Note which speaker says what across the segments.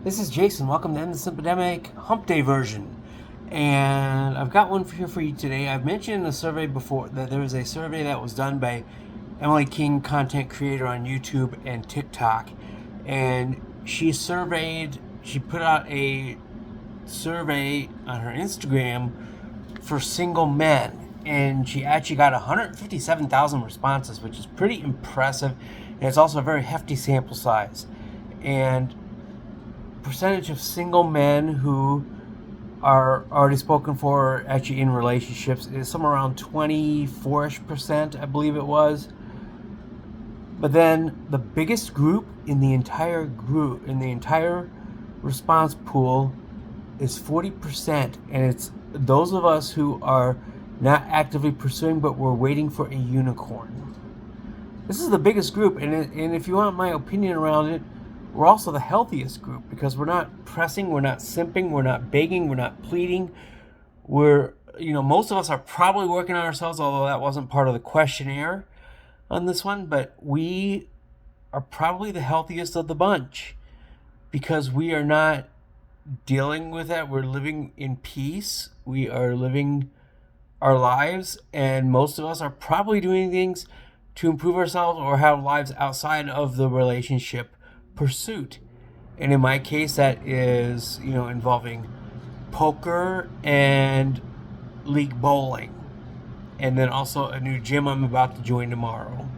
Speaker 1: This is Jason. Welcome to the Simpademic Hump Day version. And I've got one here for you today. I've mentioned in a survey before that there was a survey that was done by Emily King, content creator on YouTube and TikTok. And she put out a survey on her Instagram for single men. And she actually got 157,000 responses, which is pretty impressive. And it's also a very hefty sample size. And percentage of single men who are already spoken for actually in relationships is somewhere around 24-ish%, I believe it was. But then the biggest group in the entire response pool is 40%, and it's those of us who are not actively pursuing but we're waiting for a unicorn. This is the biggest group, and if you want my opinion around it, we're also the healthiest group because we're not pressing, we're not simping, we're not begging, we're not pleading. Most of us are probably working on ourselves, although that wasn't part of the questionnaire on this one, but we are probably the healthiest of the bunch because we are not dealing with that. We're living in peace. We are living our lives, and most of us are probably doing things to improve ourselves or have lives outside of the relationship pursuit. And in my case, that is, involving poker and league bowling. And then also a new gym I'm about to join tomorrow.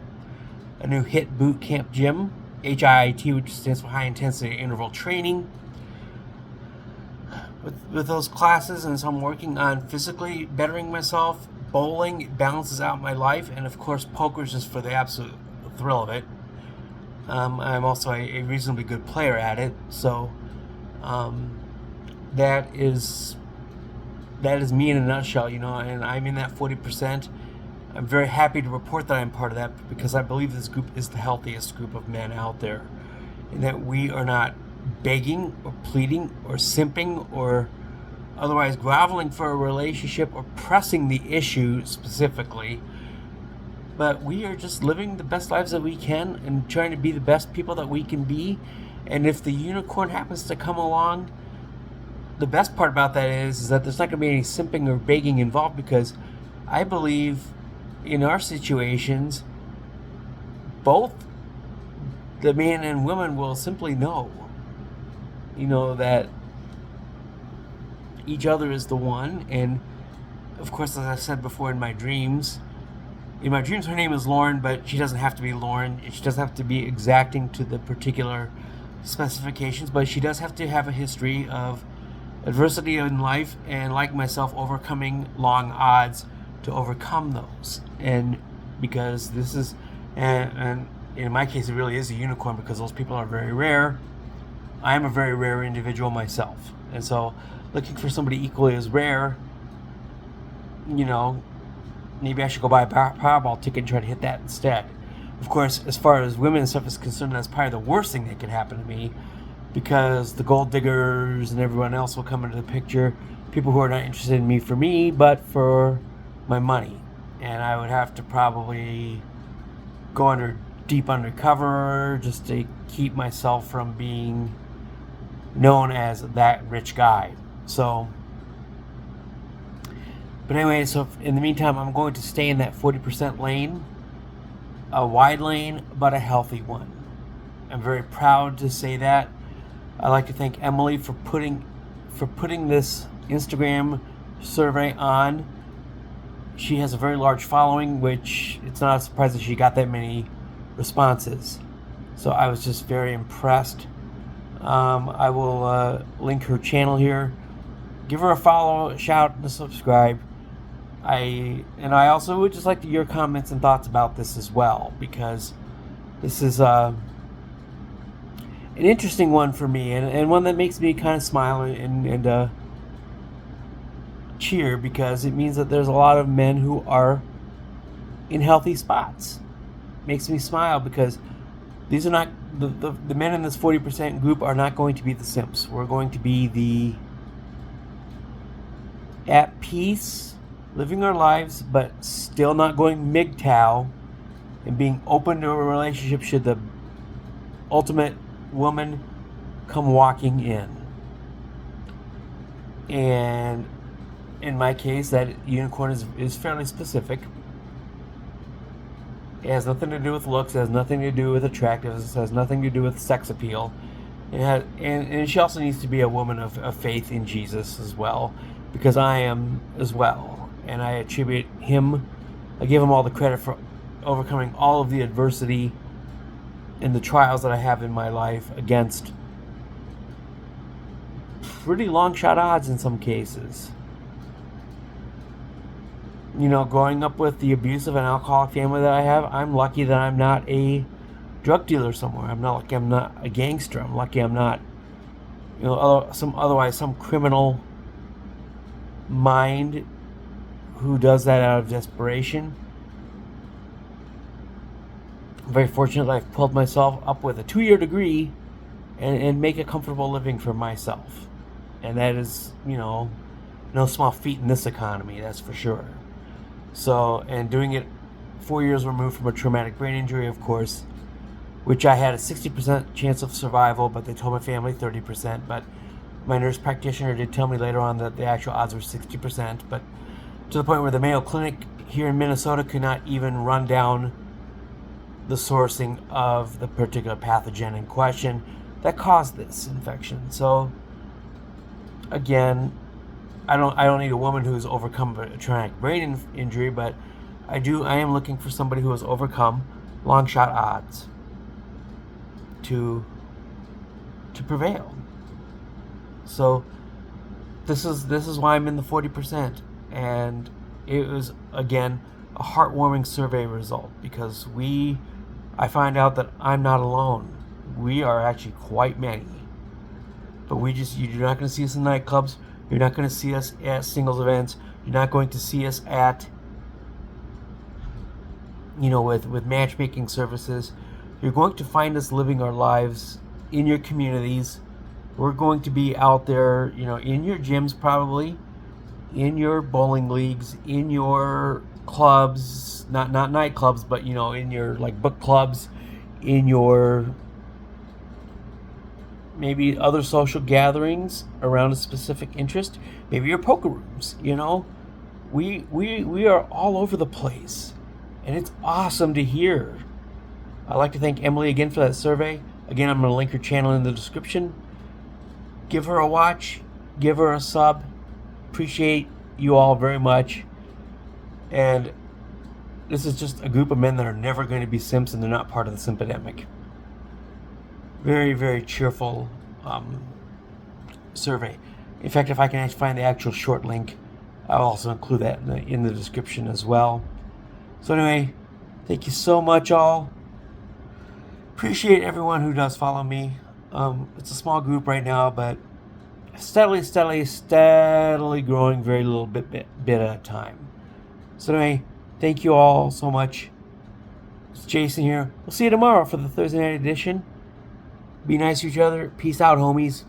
Speaker 1: A new HIIT boot camp gym, HIIT, which stands for high intensity interval training. With those classes, and so I'm working on physically bettering myself. Bowling balances out my life, and of course poker is just for the absolute thrill of it. I'm also a reasonably good player at it, so that is me in a nutshell, and I'm in that 40%. I'm very happy to report that I'm part of that because I believe this group is the healthiest group of men out there, and that we are not begging or pleading or simping or otherwise groveling for a relationship or pressing the issue specifically. But we are just living the best lives that we can and trying to be the best people that we can be. And if the unicorn happens to come along, the best part about that is that there's not going to be any simping or begging involved, because I believe in our situations, both the man and woman will simply know, that each other is the one. And of course, as I said before, in my dreams, her name is Lauren, but she doesn't have to be Lauren. She doesn't have to be exacting to the particular specifications, but she does have to have a history of adversity in life and, like myself, overcoming long odds to overcome those. And because this is, and in my case, it really is a unicorn because those people are very rare. I am a very rare individual myself. And so looking for somebody equally as rare, maybe I should go buy a Powerball ticket and try to hit that instead. Of course, as far as women and stuff is concerned, that's probably the worst thing that could happen to me, because the gold diggers and everyone else will come into the picture. People who are not interested in me for me, but for my money. And I would have to probably go deep undercover just to keep myself from being known as that rich guy. But anyway, so in the meantime, I'm going to stay in that 40% lane, a wide lane, but a healthy one. I'm very proud to say that. I'd like to thank Emily for putting this Instagram survey on. She has a very large following, which it's not a surprise that she got that many responses. So I was just very impressed. I will link her channel here. Give her a follow, a shout, and a subscribe. I also would just like to hear your comments and thoughts about this as well, because this is an interesting one for me, and one that makes me kind of smile and cheer, because it means that there's a lot of men who are in healthy spots. Makes me smile because these are not the men in this 40% group are not going to be the simps. We're going to be the at peace, living our lives, but still not going MGTOW, and being open to a relationship should the ultimate woman come walking in. And in my case, that unicorn is fairly specific. It has nothing to do with looks. It has nothing to do with attractiveness. It has nothing to do with sex appeal. And she also needs to be a woman of faith in Jesus as well, because I am as well. And I give him all the credit for overcoming all of the adversity and the trials that I have in my life against pretty long shot odds in some cases. Growing up with the abusive and alcoholic family that I have, I'm lucky that I'm not a drug dealer somewhere. I'm not lucky I'm not a gangster. I'm lucky I'm not, some criminal mind who does that out of desperation. I'm very fortunate that I've pulled myself up with a 2-year degree and make a comfortable living for myself. And that is, no small feat in this economy, that's for sure. So, and doing it 4 years removed from a traumatic brain injury, of course, which I had a 60% chance of survival, but they told my family 30%. But my nurse practitioner did tell me later on that the actual odds were 60%. But to the point where the Mayo Clinic here in Minnesota could not even run down the sourcing of the particular pathogen in question that caused this infection. So, again, I don't need a woman who's overcome a traumatic brain injury, but I am looking for somebody who has overcome long shot odds to prevail. So this is why I'm in the 40%, and it was again a heartwarming survey result, because I find out that I'm not alone. We are actually quite many, but you're not going to see us in nightclubs. You're not going to see us at singles events. You're not going to see us at, with matchmaking services. You're going to find us living our lives in your communities. We're going to be out there, in your gyms probably, in your bowling leagues, in your clubs, not nightclubs, but, in your book clubs, in your maybe other social gatherings around a specific interest, maybe your poker rooms. We are all over the place, and it's awesome to hear. I'd like to thank Emily again for that survey. Again, I'm going to link her channel in the description. Give her a watch, give her a sub. Appreciate you all very much. And this is just a group of men that are never going to be simps, and they're not part of the Simpademic. Very, very cheerful survey. In fact, if I can find the actual short link, I'll also include that in the description as well. So anyway, thank you so much, all. Appreciate everyone who does follow me. It's a small group right now, but steadily growing, very little bit at a time. So anyway, thank you all so much. It's Jason here. We'll see you tomorrow for the Thursday night edition. Be nice to each other. Peace out, homies.